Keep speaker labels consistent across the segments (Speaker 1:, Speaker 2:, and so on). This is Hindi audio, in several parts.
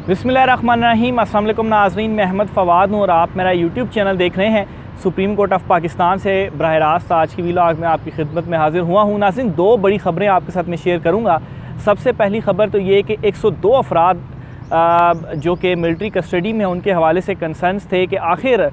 Speaker 1: बिस्मिल्लाहिर्रहमानिर्रहीम। अस्सलाम वालेकुम नाज़रीन, मैं अहमद फ़वाद हूँ और आप मेरा यूट्यूब चैनल देख रहे हैं। सुप्रीम कोर्ट ऑफ पाकिस्तान से बराह रास्त आज की व्लॉग में आपकी खिदमत में हाज़िर हुआ हूँ। नाज़रीन, दो बड़ी ख़बरें आपके साथ में शेयर करूँगा। सबसे पहली ख़बर तो ये कि 102 अफराद जो कि मिलिट्री कस्टडी में, उनके हवाले से कंसर्न्स थे कि आखिर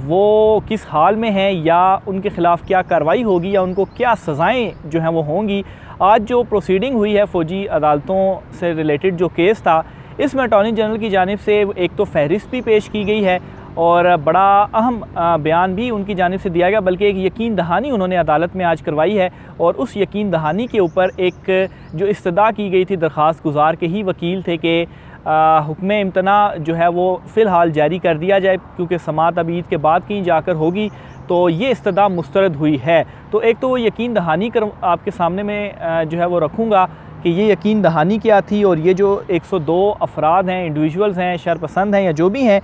Speaker 1: वो किस हाल में हैं या उनके ख़िलाफ़ क्या कार्रवाई होगी या उनको क्या सज़ाएँ जो हैं वो होंगी। आज जो प्रोसीडिंग हुई है फ़ौजी अदालतों से रिलेटेड जो केस था, इसमें अटॉर्नी जनरल की जानिब से एक तो फहरिस्त भी पेश की गई है और बड़ा अहम बयान भी उनकी जानिब से दिया गया, बल्कि एक यकीन दहानी उन्होंने अदालत में आज करवाई है। और उस यकीन दहानी के ऊपर एक जो इस्तदा की गई थी, दरख्वास्त गुजार के ही वकील थे कि हुक्म इम्तना जो है वो फ़िलहाल जारी कर दिया जाए, क्योंकि समाअत अब ईद के बाद कहीं जाकर होगी, तो ये इस्तदा मुस्तरद हुई है। तो एक तो वो यकीन दहानी कर आपके सामने में जो है वो रखूँगा कि ये यकीन दहानी क्या थी, और ये जो 102 अफराद हैं, इंडिविजुअल्स हैं, शरपसंद हैं या जो भी हैं,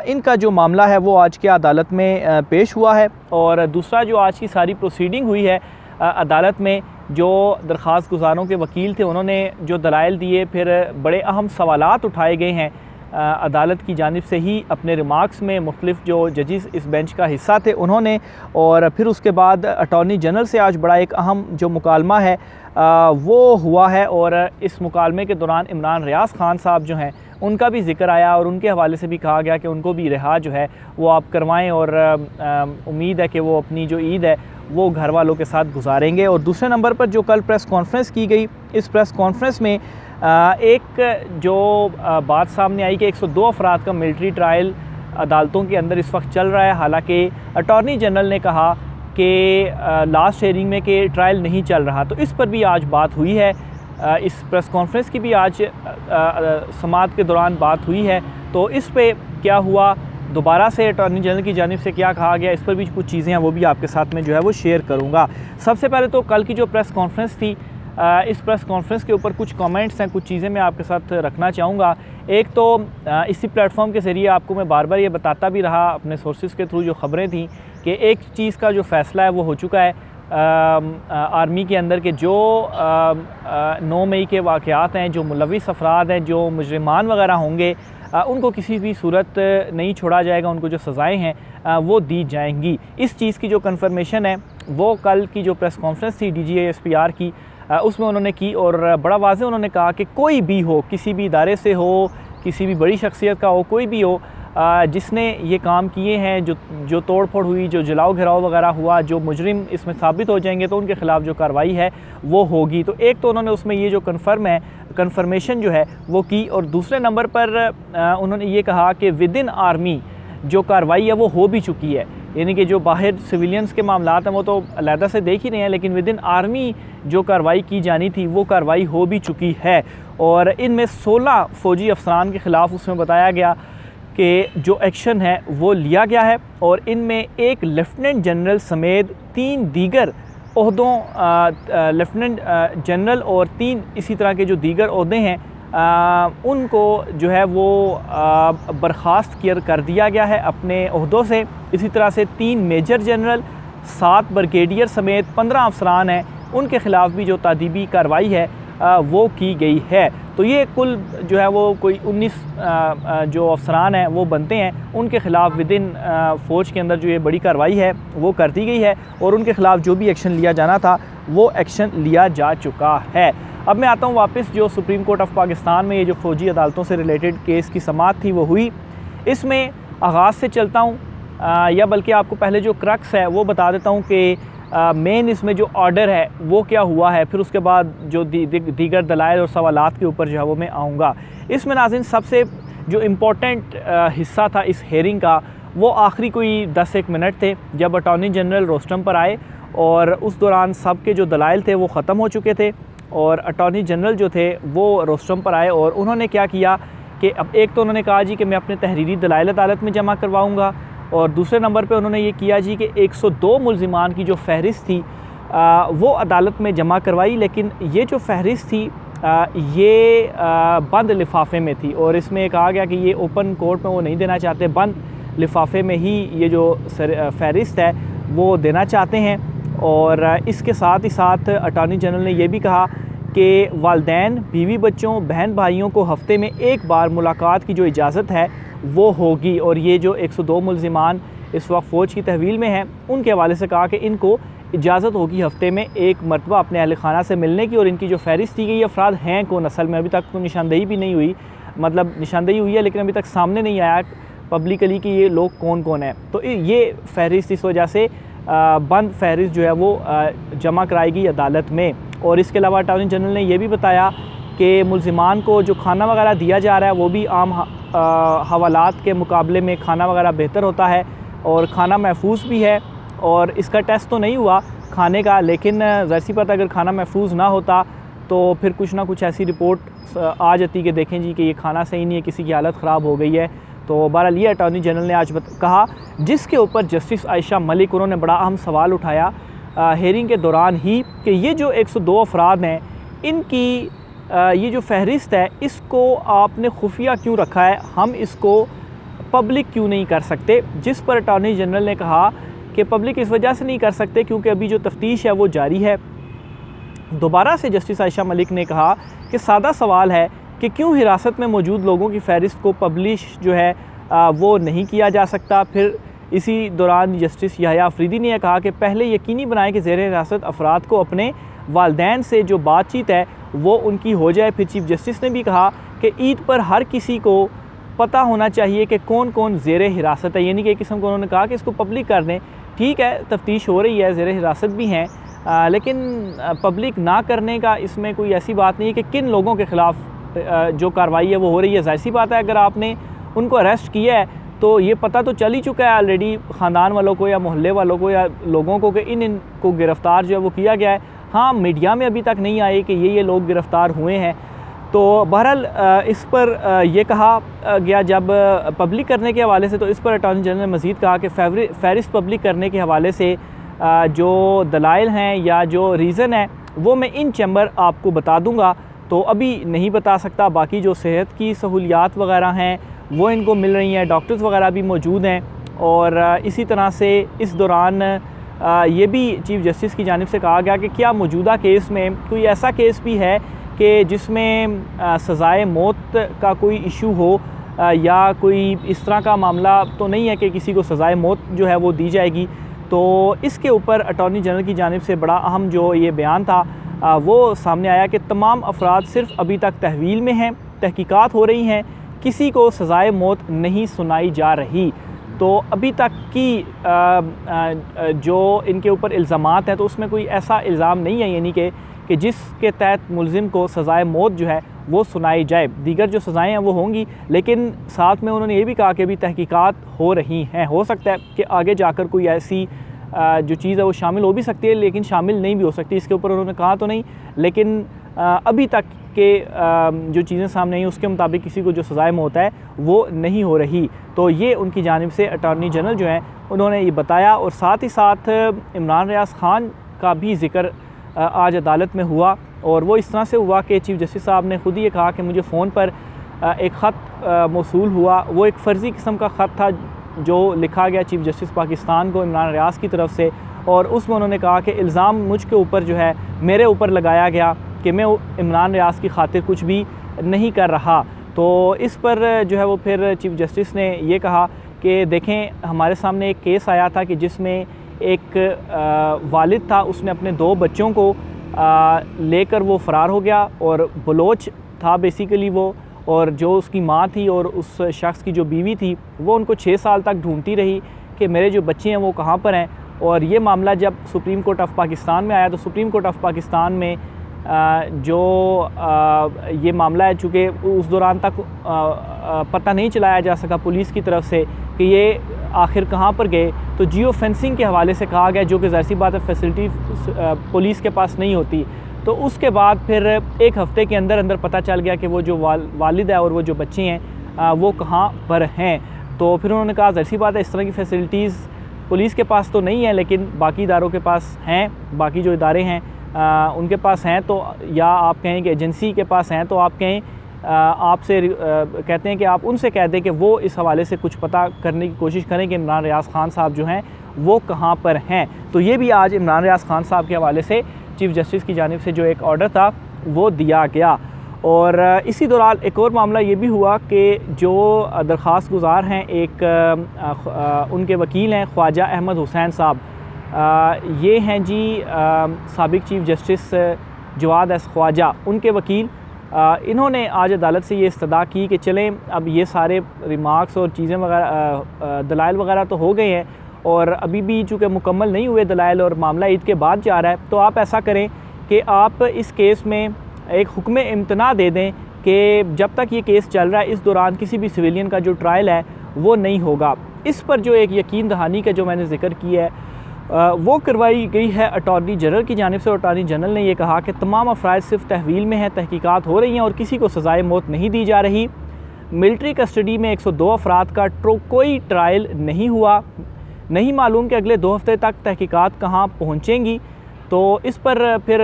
Speaker 1: इनका जो मामला है वो आज के अदालत में पेश हुआ है। और दूसरा जो आज की सारी प्रोसीडिंग हुई है अदालत में, जो दरख्वास्त गुजारों के वकील थे उन्होंने जो दलाइल दिए, फिर बड़े अहम सवालात उठाए गए हैं अदालत की जानिब से ही अपने रिमार्क्स में। मुख्तलिफ जो जजेस इस बेंच का हिस्सा थे उन्होंने, और फिर उसके बाद अटॉर्नी जनरल से आज बड़ा एक अहम जो मुकालमा है वो हुआ है। और इस मुकालमे के दौरान इमरान रियाज ख़ान साहब जो हैं उनका भी ज़िक्र आया और उनके हवाले से भी कहा गया कि उनको भी रिहा जो है वो आप करवाएं, और उम्मीद है कि वो अपनी जो ईद है वो घर वालों के साथ गुजारेंगे। और दूसरे नंबर पर जो कल प्रेस कॉन्फ्रेंस की गई, इस प्रेस कॉन्फ्रेंस में एक जो बात सामने आई कि 102 अफराद का मिलिट्री ट्रायल अदालतों के अंदर इस वक्त चल रहा है। हालांकि अटॉर्नी जनरल ने कहा कि लास्ट हेयरिंग में कि ट्रायल नहीं चल रहा, तो इस पर भी आज बात हुई है। इस प्रेस कॉन्फ्रेंस की भी आज समाअत के दौरान बात हुई है। तो इस पे क्या हुआ, दोबारा से अटॉर्नी जनरल की जानिब से क्या कहा गया, इस पर भी कुछ चीज़ें हैं वो भी आपके साथ में जो है वो शेयर करूँगा। सबसे पहले तो कल की जो प्रेस कॉन्फ्रेंस थी, इस प्रेस कॉन्फ्रेंस के ऊपर कुछ कमेंट्स हैं, कुछ चीज़ें मैं आपके साथ रखना चाहूँगा। एक तो इसी प्लेटफॉर्म के ज़रिए आपको मैं बार बार ये बताता भी रहा अपने सोर्सेज़ के थ्रू, जो ख़बरें थी, कि एक चीज़ का जो फ़ैसला है वो हो चुका है आर्मी के अंदर के जो 9 मई के वाक़यात हैं, जो मुलविस अफराद हैं, जो मुजरिमान वगैरह होंगे, उनको किसी भी सूरत नहीं छोड़ा जाएगा, उनको जो सज़ाएँ हैं वो दी जाएंगी। इस चीज़ की जो कन्फर्मेशन है वो कल की जो प्रेस कॉन्फ्रेंस थी DGASPR की, उसमें उन्होंने की, और बड़ा वाज़े उन्होंने कहा कि कोई भी हो, किसी भी इदारे से हो, किसी भी बड़ी शख्सियत का हो, कोई भी हो जिसने ये काम किए हैं, जो तोड़ फोड़ हुई, जो जलाओ घिराव वगैरह हुआ, जो मुजरिम इसमें साबित हो जाएंगे तो उनके ख़िलाफ़ जो कार्रवाई है वो होगी। तो एक तो उन्होंने उसमें ये जो कन्फर्मेशन जो है वो की, और दूसरे नंबर पर उन्होंने ये कहा कि विद इन आर्मी जो कार्रवाई है वो हो भी चुकी है। यानी कि जो बाहर सिविलियंस के मामलात हैं वो तो अलहदा से देख ही रहे हैं, लेकिन विद इन आर्मी जो कार्रवाई की जानी थी वो कार्रवाई हो भी चुकी है। और इनमें 16 फ़ौजी अफसरान के ख़िलाफ़ उसमें बताया गया कि जो एक्शन है वो लिया गया है, और इनमें एक लेफ्टिनेंट जनरल समेत 3 दीगर ओहदों, लेफ्टिनेंट जनरल और 3 इसी तरह के जो दीगर ओहदे हैं उनको जो है वो बर्खास्त कर दिया गया है अपने ओहदों से। इसी तरह से 3 मेजर जनरल, 7 ब्रिगेडियर समेत 15 अफसरान हैं, उनके ख़िलाफ़ भी जो तादीबी कार्रवाई है वो की गई है। तो ये कुल जो है वो कोई 19 जो अफसरान हैं वो बनते हैं, उनके ख़िलाफ़ विद इन फ़ौज के अंदर जो ये बड़ी कार्रवाई है वो कर दी गई है, और उनके ख़िलाफ़ जो भी एक्शन लिया जाना था वो एक्शन लिया जा चुका है। अब मैं आता हूँ वापस जो सुप्रीम कोर्ट ऑफ पाकिस्तान में ये जो फ़ौजी अदालतों से रिलेटेड केस की समाअत थी वो हुई। इसमें आगाज़ से चलता हूँ, या बल्कि आपको पहले जो क्रक्स है वो बता देता हूँ कि मेन इसमें जो ऑर्डर है वो क्या हुआ है, फिर उसके बाद जो दीगर दलाइल और सवालात के ऊपर जो है वो मैं आऊँगा। इसमें नाज़रीन सबसे जो इम्पोर्टेंट हिस्सा था इस हेयरिंग का, वो आखिरी कोई 10-1 मिनट थे जब अटॉर्नी जनरल रोस्टम पर आए, और उस दौरान सब के जो दलाइल थे वो ख़त्म हो चुके थे, और अटॉर्नी जनरल जो थे वो रोस्टम पर आए। और उन्होंने क्या किया कि अब एक तो उन्होंने कहा जी कि मैं अपने तहरीरी दलाइल अदालत में जमा करवाऊँगा, और दूसरे नंबर पे उन्होंने ये किया जी कि 102 मुल्ज़िमान की जो फहरिस्त थी वो अदालत में जमा करवाई, लेकिन ये जो फहरिस्त थी ये बंद लिफाफे में थी, और इसमें कहा गया कि ये ओपन कोर्ट में वो नहीं देना चाहते, बंद लिफाफे में ही ये जो फहरिस्त है वो देना चाहते हैं। और इसके साथ ही साथ अटॉर्नी जनरल ने यह भी कहा कि वालिदैन बीवी बच्चों बहन भाइयों को हफ़्ते में एक बार मुलाकात की जो इजाज़त है वो होगी। और ये जो 102 मुल्ज़िमान इस वक्त फ़ौज की तहवील में हैं उनके हवाले से कहा कि इनको इजाज़त होगी हफ़्ते में एक मरतबा अपने अहल खाना से मिलने की। और इनकी जो फहरिस्त दी गई अफराद हैं कौन, असल में अभी तक तो निशानदेही भी नहीं हुई, मतलब निशानदेही हुई है लेकिन अभी तक सामने नहीं आया पब्लिकली कि ये लोग कौन कौन हैं। तो ये फहरिस्त इस वजह से बंद फहरिस्त जो है वो जमा कराएगी अदालत में। और इसके अलावा अटॉर्नी जनरल ने यह भी बताया कि मुल्ज़िमान को जो खाना वगैरह दिया जा रहा है वो भी आम हवालात के मुकाबले में खाना वगैरह बेहतर होता है और खाना महफूज भी है। और इसका टेस्ट तो नहीं हुआ खाने का, लेकिन ज़ाहिर सी बात अगर खाना महफूज ना होता तो फिर कुछ ना कुछ ऐसी रिपोर्ट आ जाती कि देखें जी कि ये खाना सही नहीं है, किसी की हालत ख़राब हो गई है। तो बहरहाल ये अटॉर्नी जनरल ने आज कहा, जिसके ऊपर जस्टिस आयशा मलिक उन्होंने बड़ा अहम सवाल उठाया हेयरिंग के दौरान ही कि ये जो 102 अफराद हैं इनकी ये जो फहरिस्त है इसको आपने खुफिया क्यों रखा है, हम इसको पब्लिक क्यों नहीं कर सकते। जिस पर अटॉर्नी जनरल ने कहा कि पब्लिक इस वजह से नहीं कर सकते क्योंकि अभी जो तफ्तीश है वो जारी है। दोबारा से जस्टिस आयशा मलिक ने कहा कि सादा सवाल है कि क्यों हिरासत में मौजूद लोगों की फहरिस्त को पब्लिश जो है वो नहीं किया जा सकता। फिर इसी दौरान जस्टिस याह्या अफरीदी ने कहा कि पहले यकीनी बनाएं कि ज़ेर हिरासत अफराद को अपने वालिदैन से जो बातचीत है वो उनकी हो जाए। फिर चीफ जस्टिस ने भी कहा कि ईद पर हर किसी को पता होना चाहिए कि कौन कौन ज़ेर हिरासत है, यानी कि एक किस्म को उन्होंने कहा कि इसको पब्लिक कर दें। ठीक है, तफ्तीश हो रही है, ज़ेर हिरासत भी हैं, लेकिन पब्लिक ना करने का इसमें कोई ऐसी बात नहीं है कि किन लोगों के ख़िलाफ़ जो कार्रवाई है वो हो रही है। ज़ाहिर सी बात है अगर आपने उनको अरेस्ट किया है तो ये पता तो चल ही चुका है ऑलरेडी ख़ानदान वालों को या मोहल्ले वालों को या लोगों को कि इनको गिरफ़्तार जो है वो किया गया है। हाँ, मीडिया में अभी तक नहीं आए कि ये लोग गिरफ़्तार हुए हैं। तो बहरहाल इस पर यह कहा गया जब पब्लिक करने के हवाले से, तो इस पर अटॉर्नी जनरल ने मज़ीद कहा कि फहरिस्त पब्लिक करने के हवाले से जो दलाइल हैं या जो रीज़न है वो मैं इन चैम्बर आपको बता दूंगा, तो अभी नहीं बता सकता। बाकी जो सेहत की सहूलियात वगैरह हैं वो इनको मिल रही हैं, डॉक्टर्स वगैरह भी मौजूद हैं। और इसी तरह से इस दौरान ये भी चीफ जस्टिस की जानिब से कहा गया कि क्या मौजूदा केस में कोई ऐसा केस भी है कि जिसमें सज़ाए मौत का कोई इशू हो या कोई इस तरह का मामला तो नहीं है कि किसी को सज़ाए मौत जो है वो दी जाएगी। तो इसके ऊपर अटॉर्नी जनरल की जानिब से बड़ा अहम जो ये बयान था वो सामने आया कि तमाम अफराद सिर्फ अभी तक तहवील में हैं, तहकीकात हो रही हैं, किसी को सज़ाए मौत नहीं सुनाई जा रही। तो अभी तक की जो इनके ऊपर इल्ज़ामात हैं तो उसमें कोई ऐसा इल्ज़ाम नहीं है यानी कि जिसके तहत मुल्ज़िम को सज़ाए मौत जो है वो सुनाई जाए। दीगर जो सज़ाएँ हैं वो होंगी, लेकिन साथ में उन्होंने ये भी कहा कि अभी तहकीकात हो रही हैं। हो सकता है कि आगे जाकर कोई ऐसी जो चीज़ है वो शामिल हो भी सकती है, लेकिन शामिल नहीं भी हो सकती। इसके ऊपर उन्होंने कहा तो नहीं, लेकिन अभी तक के जो चीज़ें सामने आई उसके मुताबिक किसी को जो सज़ाए मौत है वो नहीं हो रही। तो ये उनकी जानिब से अटॉर्नी जनरल जो हैं उन्होंने ये बताया। और साथ ही साथ इमरान रियाज ख़ान का भी ज़िक्र आज अदालत में हुआ, और वो इस तरह से हुआ कि चीफ जस्टिस साहब ने ख़ुद ये कहा कि मुझे फ़ोन पर एक ख़त मौसूल हुआ। वो एक फ़र्ज़ी किस्म का ख़त था जो लिखा गया चीफ जस्टिस पाकिस्तान को इमरान रियाज की तरफ से, और उसमें उन्होंने कहा कि इल्ज़ाम मुझ के ऊपर जो है मेरे ऊपर लगाया गया कि मैं इमरान रियाज की खातिर कुछ भी नहीं कर रहा। तो इस पर जो है वो फिर चीफ जस्टिस ने ये कहा कि देखें, हमारे सामने एक केस आया था कि जिसमें एक वालिद था, उसने अपने 2 बच्चों को लेकर वो फ़रार हो गया, और बलोच था बेसिकली वो, और जो उसकी माँ थी और उस शख्स की जो बीवी थी वो उनको 6 साल तक ढूंढती रही कि मेरे जो बच्चे हैं वो कहाँ पर हैं। और ये मामला जब सुप्रीम कोर्ट ऑफ पाकिस्तान में आया तो सुप्रीम कोर्ट ऑफ पाकिस्तान में जो ये मामला है, चूँकि उस दौरान तक पता नहीं चलाया जा सका पुलिस की तरफ से कि ये आखिर कहाँ पर गए, तो जियो फेंसिंग के हवाले से कहा गया, जो कि ज़ाहिर सी बात है फैसिलिटी पुलिस के पास नहीं होती। तो उसके बाद फिर 1 हफ़्ते के अंदर अंदर पता चल गया कि वो जो वालिद है और वो जो बच्चे हैं वो कहाँ पर हैं। तो फिर उन्होंने कहा ज़ाहिर सी बात है इस तरह की फैसिलिटीज़ पुलिस के पास तो नहीं है, लेकिन बाकी इदारों के पास हैं, बाकी जो इदारे हैं उनके पास हैं। तो या आप कहें कि एजेंसी के पास हैं, तो आप कहें आपसे कहते हैं कि आप उनसे कह दें कि वो इस हवाले से कुछ पता करने की कोशिश करें कि इमरान रियाज ख़ान साहब जो हैं वो कहाँ पर हैं। तो ये भी आज इमरान रियाज ख़ान साहब के हवाले से चीफ जस्टिस की जानिब से जो एक ऑर्डर था वो दिया गया। और इसी दौरान एक और मामला ये भी हुआ कि जो दरख्वास्त गुज़ार हैं, एक उनके वकील हैं ख्वाजा अहमद हुसैन साहब, ये हैं जी साबिक chief justice Jawad S Khawaja, उनके वकील। इन्होंने आज अदालत से ये इस्तदा की कि चलें, अब ये सारे रिमार्क्स और चीज़ें वगैरह दलाइल वगैरह तो हो गए हैं और अभी भी चूँकि मुकम्मल नहीं हुए दलाइल और मामला ईद के बाद जा रहा है, तो आप ऐसा करें कि आप इस केस में एक हुक्म इम्तना दे दें कि जब तक ये केस चल रहा है इस दौरान किसी भी सिविलियन का जो ट्रायल है वो नहीं होगा। इस पर जो एक यकीन दहानी का जो मैंने जिक्र किया है वो करवाई गई है अटॉर्नी जनरल की जानिब से। अटॉर्नी जनरल ने यह कहा कि तमाम अफराद सिर्फ तहवील में हैं, तहकीकात हो रही हैं और किसी को सज़ाए मौत नहीं दी जा रही। मिलिट्री कस्टडी में 102 अफराद का कोई ट्रायल नहीं हुआ। नहीं मालूम कि अगले 2 हफ्ते तक तहकीकात कहाँ पहुँचेंगी। तो इस पर फिर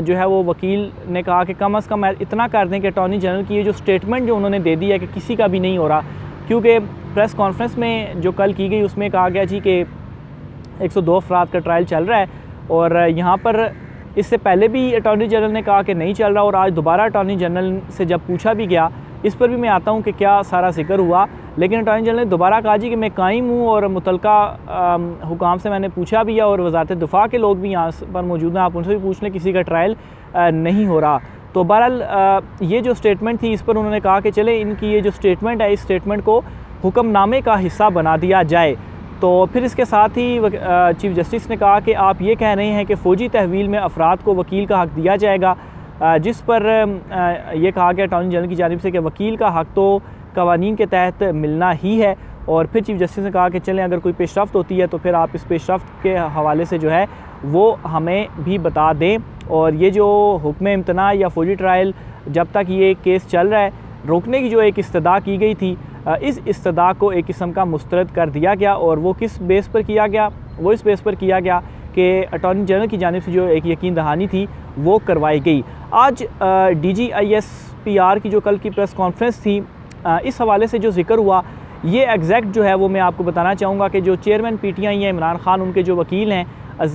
Speaker 1: जो है वो वकील ने कहा कि कम अज़ कम इतना कर दें कि अटॉर्नी जनरल की ये जो स्टेटमेंट जो उन्होंने दे दी है कि किसी का भी नहीं हो रहा, क्योंकि प्रेस कॉन्फ्रेंस में जो कल की गई उसमें कहा गया जी कि 102 अफराद का ट्रायल चल रहा है और यहाँ पर इससे पहले भी अटॉर्नी जनरल ने कहा कि नहीं चल रहा और आज दोबारा अटॉर्नी जनरल से जब पूछा भी गया, इस पर भी मैं आता हूँ कि क्या सारा जिक्र हुआ, लेकिन अटॉर्नी जनरल ने दोबारा कहा जी कि मैं कायम हूँ और मुतलका हुकाम से मैंने पूछा भी है और वज़ारत दिफा के लोग भी यहाँ पर मौजूद हैं, आप उनसे भी पूछ लें, किसी का ट्रायल नहीं हो रहा। तो बहरहाल ये जो स्टेटमेंट थी इस पर उन्होंने कहा कि चले इनकी ये जो स्टेटमेंट है इस स्टेटमेंट को हुक्मनामे का हिस्सा बना दिया जाए। तो फिर इसके साथ ही चीफ़ जस्टिस ने कहा कि आप ये कह रहे हैं कि फ़ौजी तहवील में अफराद को वकील का हक़ दिया जाएगा, जिस पर यह कहा गया अटॉर्नी जनरल की जानिब से कि वकील का हक़ तो कवानीन के तहत मिलना ही है। और फिर चीफ़ जस्टिस ने कहा कि चलें अगर कोई पेशरफ्त होती है तो फिर आप इस पेशरफ्त के हवाले से जो है वो हमें भी बता दें। और ये जो हुक्म इम्तना या फ़ौजी ट्रायल जब तक ये केस चल रहा है रोकने की जो एक इस्तदा की गई थी, इस इस्तदा को एक किस्म का मुस्तरद कर दिया गया। और वो किस बेस पर किया गया, वो इस बेस पर किया गया कि अटॉर्नी जनरल की जानिब से जो एक यकीन दहानी थी वो करवाई गई। आज DGISPR की जो कल की प्रेस कॉन्फ्रेंस थी, इस हवाले से जो जिक्र हुआ ये एग्जैक्ट जो है वो मैं आपको बताना चाहूँगा कि जो चेयरमैन PTI हैं इमरान खान, उनके जो वकील हैं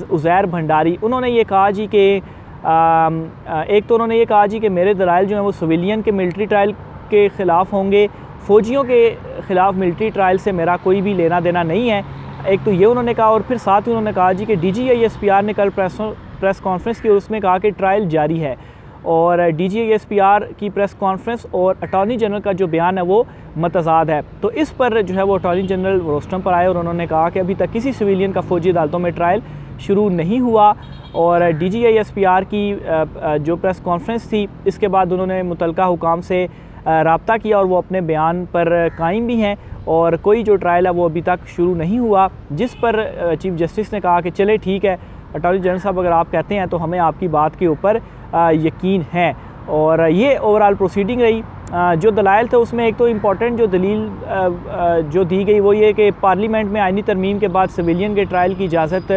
Speaker 1: उज़ैर भंडारी, उन्होंने ये कहा जी कि एक तो उन्होंने ये कहा जी कि मेरे दलाइल जो हैं वो सिविलियन के मिलिट्री ट्रायल के ख़िलाफ़ होंगे, फ़ौजियों के ख़िलाफ़ मिलिट्री ट्रायल से मेरा कोई भी लेना देना नहीं है। एक तो ये उन्होंने कहा और फिर साथ ही उन्होंने कहा जी कि DGISPR ने कल प्रेस कॉन्फ्रेंस की और उसमें कहा कि ट्रायल जारी है। और DGISPR की प्रेस कॉन्फ्रेंस और अटॉर्नी जनरल का जो बयान है वो मतज़ाद है। तो इस पर जो है वो अटॉर्नी जनरल रोस्टम पर आए और उन्होंने कहा कि अभी तक किसी सिविलियन का फ़ौजी अदालतों में ट्रायल शुरू नहीं हुआ। और DGISPR की जो प्रेस कॉन्फ्रेंस थी इसके बाद उन्होंने मुतलका हुकाम से रब्ता किया और वो अपने बयान पर कायम भी हैं और कोई जो ट्रायल है वो अभी तक शुरू नहीं हुआ, जिस पर चीफ़ जस्टिस ने कहा कि चले ठीक है अटॉर्नी जनरल साहब अगर आप कहते हैं तो हमें आपकी बात के ऊपर यकीन है। और ये ओवरऑल प्रोसीडिंग रही। जो दलाइल थे उसमें एक तो इम्पॉर्टेंट जो दलील जो दी गई वो ये कि पार्लियामेंट में आइनी तरमीम के बाद सिविलियन के ट्रायल की इजाज़त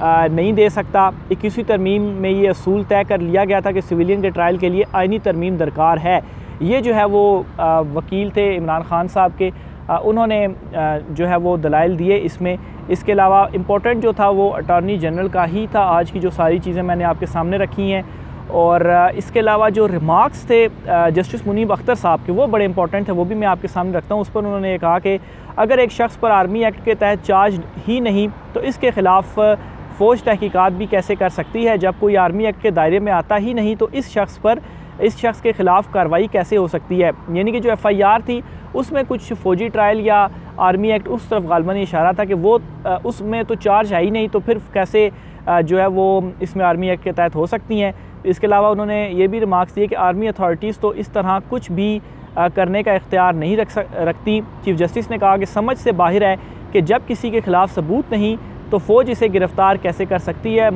Speaker 1: नहीं दे सकता। 21वीं तरमीम में ये असूल तय कर लिया गया था कि सिविलियन के ट्रायल के लिए आइनी तरमीम दरकार है। ये जो है वो वकील थे इमरान खान साहब के, उन्होंने जो है वो दलाइल दिए इसमें। इसके अलावा इम्पोर्टेंट जो था वो अटॉर्नी जनरल का ही था। आज की जो सारी चीज़ें मैंने आपके सामने रखी हैं। और इसके अलावा जो रिमार्क्स थे जस्टिस मुनीब अख्तर साहब के वो बड़े इंपॉर्टेंट थे, वो भी मैं आपके सामने रखता हूँ। उस पर उन्होंने ये कहा कि अगर एक शख्स पर आर्मी एक्ट के तहत चार्ज ही नहीं तो इसके ख़िलाफ़ फ़ौज तहकीकात भी कैसे कर सकती है। जब कोई आर्मी एक्ट के दायरे में आता ही नहीं तो इस शख्स के ख़िलाफ़ कार्रवाई कैसे हो सकती है। यानी कि जो FIR थी उसमें कुछ फ़ौजी ट्रायल या आर्मी एक्ट उस तरफ गालबन इशारा था कि वो उसमें तो चार्ज है ही नहीं, तो फिर कैसे जो है वो इसमें आर्मी एक्ट के तहत हो सकती हैं। इसके अलावा उन्होंने ये भी रिमार्क्स दिए कि आर्मी अथॉरिटीज़ तो इस तरह कुछ भी करने का इख्तियार नहीं रखती। चीफ़ जस्टिस ने कहा कि समझ से बाहर है कि जब किसी के ख़िलाफ़ सबूत नहीं तो फ़ौज इसे गिरफ़्तार कैसे कर सकती है।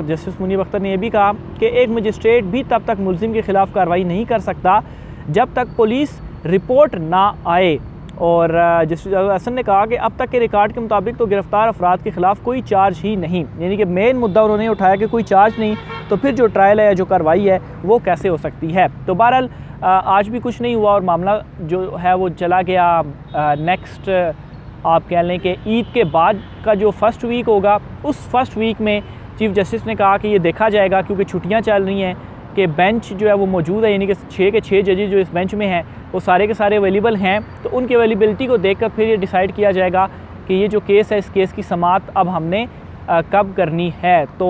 Speaker 1: जस्टिस मुनीब अख्तर ने यह भी कहा कि एक मजिस्ट्रेट भी तब तक मुलजिम के ख़िलाफ़ कार्रवाई नहीं कर सकता जब तक पुलिस रिपोर्ट ना आए। और जस्टिस हसन ने कहा कि अब तक के रिकॉर्ड के मुताबिक तो गिरफ़्तार अफराद के ख़िलाफ़ कोई चार्ज ही नहीं, यानी कि मेन मुद्दा उन्होंने उठाया कि कोई चार्ज नहीं तो फिर जो ट्रायल है या जो कार्रवाई है वो कैसे हो सकती है। तो बहरहाल आज भी कुछ नहीं हुआ और मामला जो है वो चला गया नेक्स्ट आप कह लें कि ईद के बाद का जो फ़र्स्ट वीक होगा उस फर्स्ट वीक में चीफ़ जस्टिस ने कहा कि ये देखा जाएगा, क्योंकि छुट्टियां चल रही हैं, कि बेंच जो है वो मौजूद है, यानी कि 6 के 6 जजेस जो इस बेंच में हैं वो सारे के सारे अवेलेबल हैं। तो उनकी अवेलेबिलिटी को देखकर फिर ये डिसाइड किया जाएगा कि ये जो केस है इस केस की समाअत अब हमने कब करनी है। तो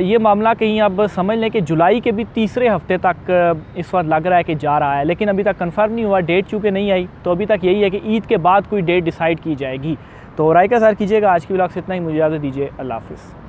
Speaker 1: ये मामला कहीं अब समझ लें कि जुलाई के भी तीसरे हफ्ते तक इस वक्त लग रहा है कि जा रहा है, लेकिन अभी तक कंफर्म नहीं हुआ, डेट चूँकि नहीं आई, तो अभी तक यही है कि ईद के बाद कोई डेट डिसाइड की जाएगी। तो राय का ज़ाहिर कीजिएगा। आज की व्लॉग से इतना ही, मुझे इजाज़त दीजिए। अल्लाह हाफ़िज़।